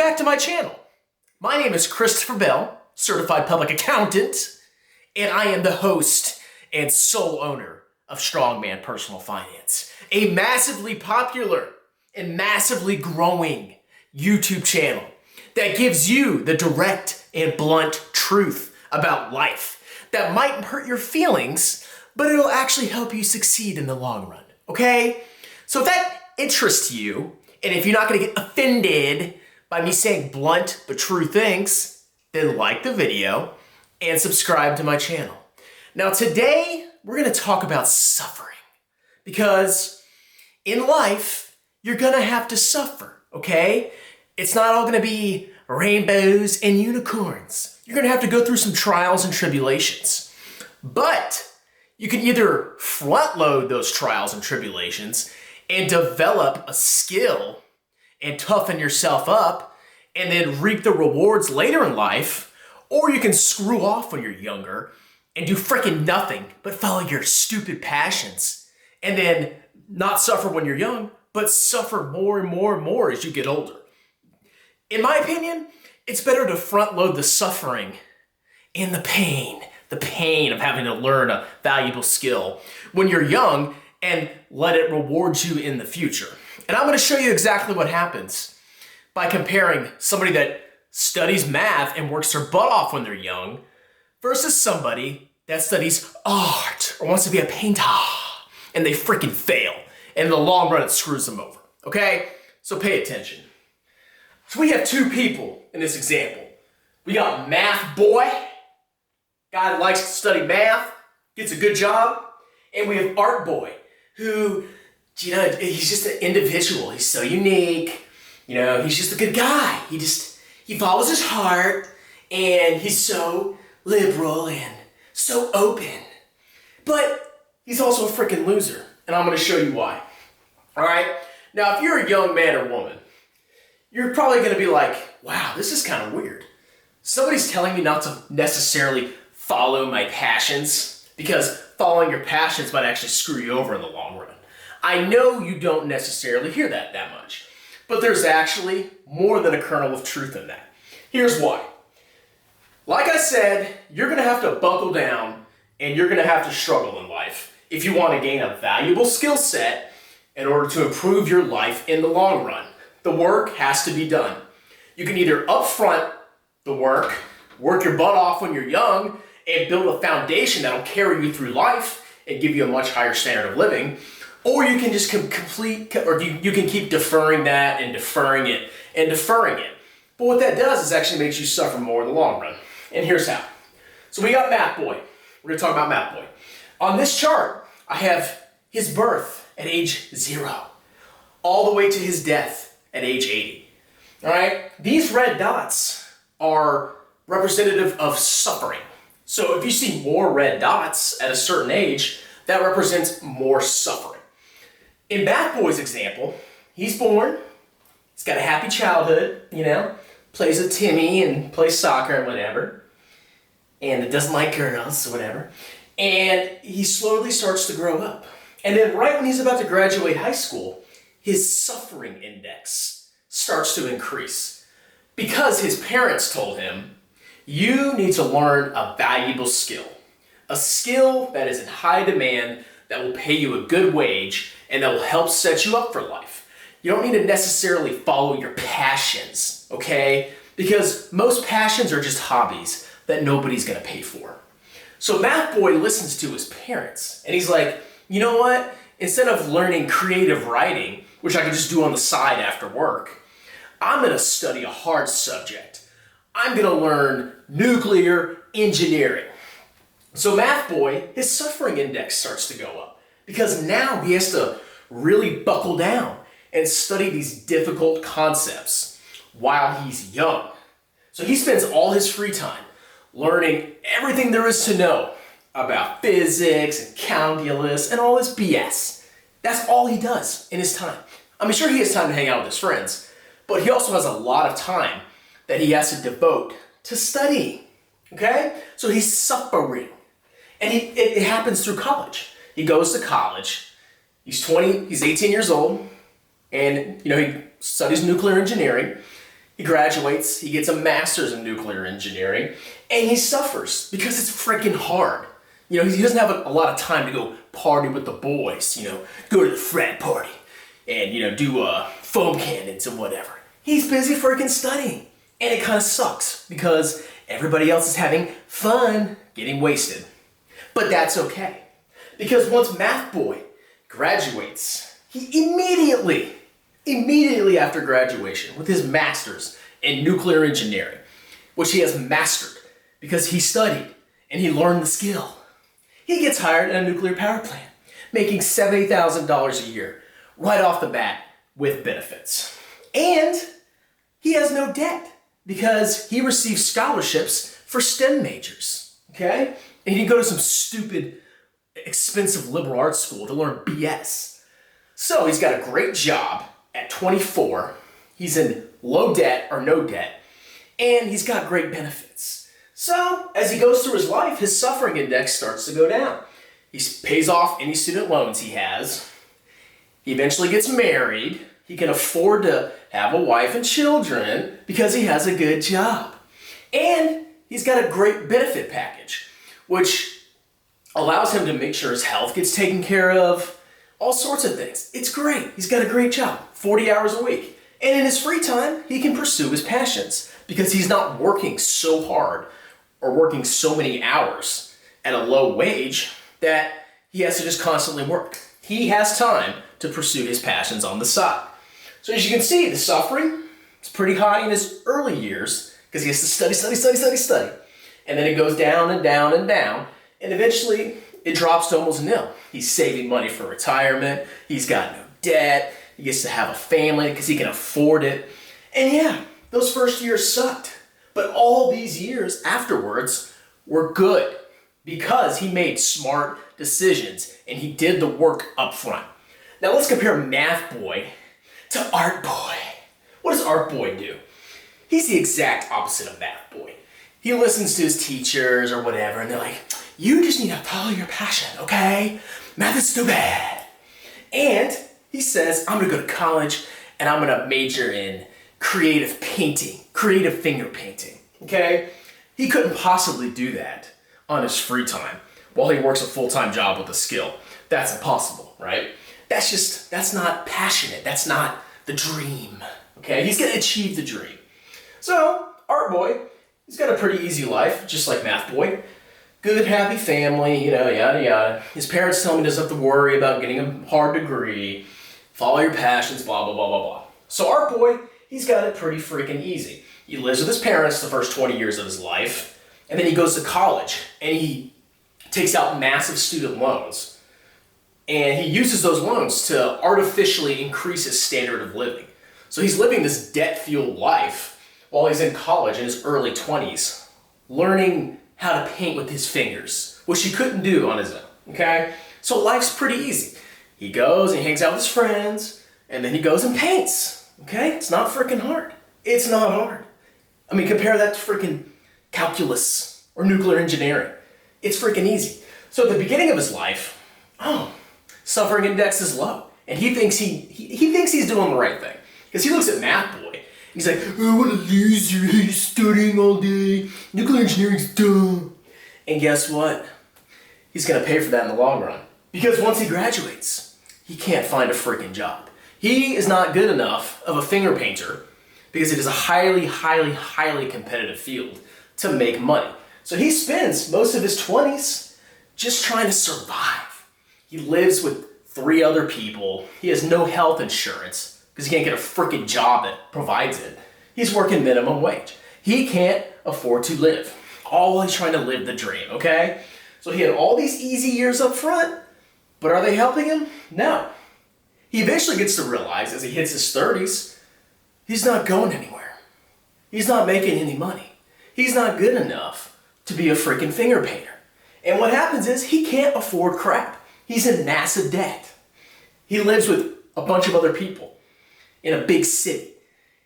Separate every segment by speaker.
Speaker 1: back to my channel. My name is Christopher Bell, certified public accountant, and I am the host and sole owner of Strongman Personal Finance, a massively popular and massively growing YouTube channel that gives you the direct and blunt truth about life that might hurt your feelings, but it'll actually help you succeed in the long run, okay? So if that interests you, and if you're not gonna get offended by me saying blunt but true things, then like the video and subscribe to my channel. Now today, we're gonna talk about suffering, because in life, you're gonna have to suffer, okay? It's not all gonna be rainbows and unicorns. You're gonna have to go through some trials and tribulations. But you can either front load those trials and tribulations and develop a skill and toughen yourself up and then reap the rewards later in life, or you can screw off when you're younger and do freaking nothing but follow your stupid passions and then not suffer when you're young, but suffer more and more and more as you get older. In my opinion, it's better to front load the suffering and the pain of having to learn a valuable skill when you're young and let it reward you in the future. And I'm gonna show you exactly what happens by comparing somebody that studies math and works their butt off when they're young versus somebody that studies art or wants to be a painter and they freaking fail. And in the long run, it screws them over, okay? So pay attention. So we have two people in this example. We got math boy, guy that likes to study math, gets a good job, and we have art boy, who, he's just an individual. He's so unique. He's just a good guy. He follows his heart, and he's so liberal and so open. But he's also a freaking loser, and I'm gonna show you why. All right? Now, if you're a young man or woman, you're probably gonna be like, wow, this is kind of weird. Somebody's telling me not to necessarily follow my passions, because following your passions might actually screw you over in the long run. I know you don't necessarily hear that much, but there's actually more than a kernel of truth in that. Here's why. Like I said, you're gonna have to buckle down and you're gonna have to struggle in life if you want to gain a valuable skill set in order to improve your life in the long run. The work has to be done. You can either upfront the work your butt off when you're young, and build a foundation that'll carry you through life and give you a much higher standard of living, or you can just you can keep deferring that and deferring it and deferring it. But what that does is actually makes you suffer more in the long run. And here's how. So we got Math Boy. We're gonna talk about Math Boy. On this chart, I have his birth at age 0, all the way to his death at age 80. All right? These red dots are representative of suffering. So if you see more red dots at a certain age, that represents more suffering. In Math Boy's example, he's born, he's got a happy childhood, plays with Timmy and plays soccer and whatever, and it doesn't like girls or whatever, and he slowly starts to grow up. And then right when he's about to graduate high school, his suffering index starts to increase because his parents told him, you need to learn a valuable skill. A skill that is in high demand, that will pay you a good wage, and that will help set you up for life. You don't need to necessarily follow your passions, okay? Because most passions are just hobbies that nobody's gonna pay for. So Math Boy listens to his parents, and he's like, you know what? Instead of learning creative writing, which I can just do on the side after work, I'm gonna study a hard subject. I'm gonna learn nuclear engineering. So Math Boy, his suffering index starts to go up because now he has to really buckle down and study these difficult concepts while he's young. So he spends all his free time learning everything there is to know about physics and calculus and all this BS. That's all he does in his time. I'm sure he has time to hang out with his friends, but he also has a lot of time that he has to devote to studying, okay? So he's suffering. And it happens through college. He goes to college, he's 18 years old, and he studies nuclear engineering. He graduates, he gets a master's in nuclear engineering, and he suffers because it's freaking hard. You know, he doesn't have a lot of time to go party with the boys, go to the frat party and, do foam cannons and whatever. He's busy freaking studying. And it kind of sucks because everybody else is having fun getting wasted. But that's okay. Because once Math Boy graduates, he immediately after graduation with his master's in nuclear engineering, which he has mastered because he studied and he learned the skill, he gets hired at a nuclear power plant, making $70,000 a year right off the bat with benefits. And he has no debt because he receives scholarships for STEM majors, okay? And he can go to some stupid, expensive liberal arts school to learn BS. So he's got a great job at 24. He's in low debt or no debt, and he's got great benefits. So as he goes through his life, his suffering index starts to go down. He pays off any student loans he has. He eventually gets married. He can afford to have a wife and children because he has a good job. And he's got a great benefit package, which allows him to make sure his health gets taken care of, all sorts of things. It's great. He's got a great job, 40 hours a week. And in his free time, he can pursue his passions because he's not working so hard or working so many hours at a low wage that he has to just constantly work. He has time to pursue his passions on the side. So as you can see, the suffering is pretty high in his early years because he has to study. And then it goes down and down and down. And eventually it drops to almost nil. He's saving money for retirement. He's got no debt. He gets to have a family because he can afford it. And yeah, those first years sucked. But all these years afterwards were good because he made smart decisions and he did the work up front. Now let's compare Math Boy to Art Boy. What does Art Boy do? He's the exact opposite of Math Boy. He listens to his teachers or whatever, and they're like, you just need to follow your passion, okay? Math is stupid. And he says, I'm gonna go to college and I'm gonna major in creative painting, creative finger painting, okay? He couldn't possibly do that on his free time while he works a full-time job with a skill. That's impossible, right? That's not passionate. That's not the dream, okay? He's gonna achieve the dream. So, Art Boy, he's got a pretty easy life, just like Math Boy. Good, happy family, yada, yada. His parents tell him he doesn't have to worry about getting a hard degree, follow your passions, blah, blah, blah, blah, blah. So Art Boy, he's got it pretty freaking easy. He lives with his parents the first 20 years of his life, and then he goes to college, and he takes out massive student loans, and he uses those loans to artificially increase his standard of living. So he's living this debt-fueled life while he's in college in his early 20s, learning how to paint with his fingers, which he couldn't do on his own, okay? So life's pretty easy. He goes and hangs out with his friends, and then he goes and paints, okay? It's not freaking hard. It's not hard. I mean, compare that to freaking calculus or nuclear engineering. It's freaking easy. So at the beginning of his life, suffering index is low, and he thinks he thinks he's doing the right thing because he looks at Math Boy. He's like, oh, what a loser, he's studying all day, nuclear engineering's dumb. And guess what? He's gonna pay for that in the long run. Because once he graduates, he can't find a freaking job. He is not good enough of a finger painter because it is a highly, highly, highly competitive field to make money. So he spends most of his 20s just trying to survive. He lives with 3 other people. He has no health insurance because he can't get a freaking job that provides it. He's working minimum wage. He can't afford to live. All while he's trying to live the dream, okay? So he had all these easy years up front, but are they helping him? No. He eventually gets to realize as he hits his 30s, he's not going anywhere. He's not making any money. He's not good enough to be a freaking finger painter. And what happens is he can't afford crap. He's in massive debt. He lives with a bunch of other people in a big city.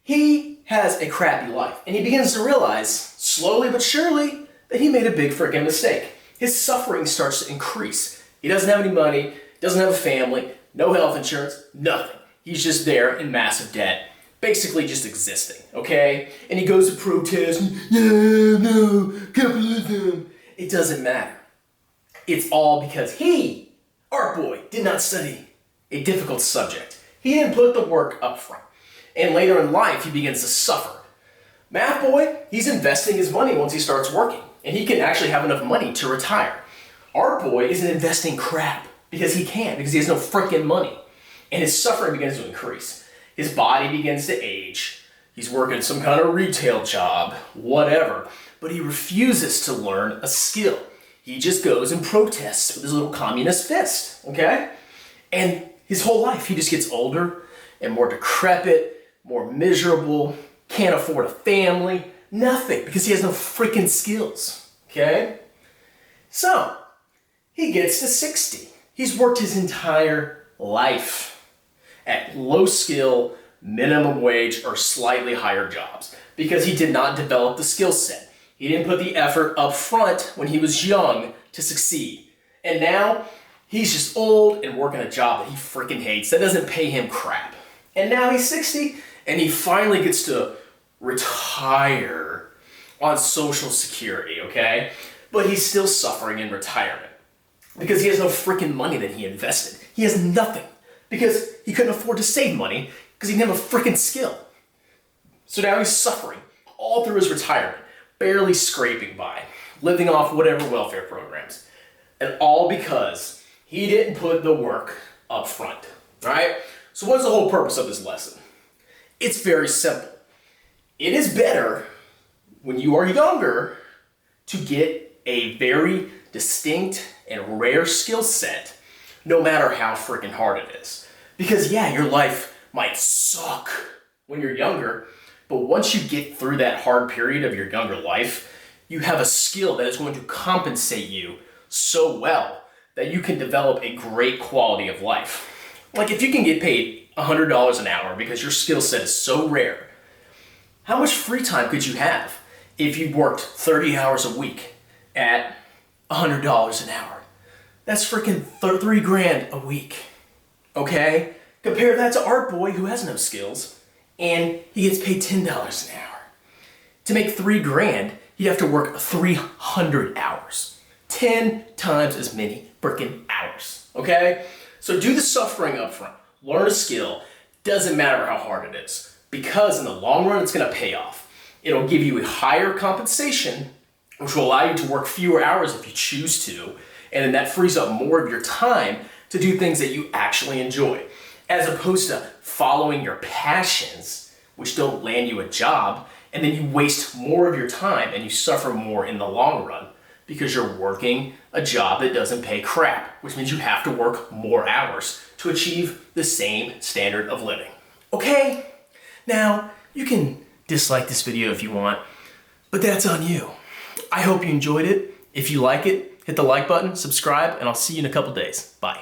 Speaker 1: He has a crappy life, and he begins to realize, slowly but surely, that he made a big freaking mistake. His suffering starts to increase. He doesn't have any money, doesn't have a family, no health insurance, nothing. He's just there in massive debt, basically just existing, okay? And he goes to protest, yeah, no, capitalism. It doesn't matter. It's all because he, Art Boy, did not study a difficult subject. He didn't put the work up front. And later in life, he begins to suffer. Math Boy, he's investing his money once he starts working. And he can actually have enough money to retire. Art Boy isn't investing crap because he can't, because he has no freaking money. And his suffering begins to increase. His body begins to age. He's working some kind of retail job, whatever. But he refuses to learn a skill. He just goes and protests with his little communist fist, okay? And his whole life, he just gets older and more decrepit, more miserable, can't afford a family, nothing, because he has no freaking skills, okay? So, he gets to 60. He's worked his entire life at low skill, minimum wage, or slightly higher jobs because he did not develop the skill set. He didn't put the effort up front when he was young to succeed. And now, he's just old and working a job that he freaking hates that doesn't pay him crap. And now he's 60 and he finally gets to retire on Social Security, okay? But he's still suffering in retirement because he has no freaking money that he invested. He has nothing because he couldn't afford to save money because he didn't have a freaking skill. So now he's suffering all through his retirement, barely scraping by, living off whatever welfare programs. And all because he didn't put the work up front, all right? So what's the whole purpose of this lesson? It's very simple. It is better when you are younger to get a very distinct and rare skill set, no matter how freaking hard it is. Because yeah, your life might suck when you're younger, but once you get through that hard period of your younger life, you have a skill that is going to compensate you so well that you can develop a great quality of life. Like if you can get paid $100 an hour because your skill set is so rare, how much free time could you have if you worked 30 hours a week at $100 an hour? That's freaking $3 grand a week, okay? Compare that to Art Boy who has no skills and he gets paid $10 an hour. To make $3 grand, you'd have to work 300 hours. 10 times as many freaking hours, okay? So do the suffering up front. Learn a skill. Doesn't matter how hard it is. Because in the long run, it's gonna pay off. It'll give you a higher compensation, which will allow you to work fewer hours if you choose to, and then that frees up more of your time to do things that you actually enjoy, as opposed to following your passions, which don't land you a job, and then you waste more of your time and you suffer more in the long run because you're working a job that doesn't pay crap, which means you have to work more hours to achieve the same standard of living. Okay? Now, you can dislike this video if you want, but that's on you. I hope you enjoyed it. If you like it, hit the like button, subscribe, and I'll see you in a couple days. Bye.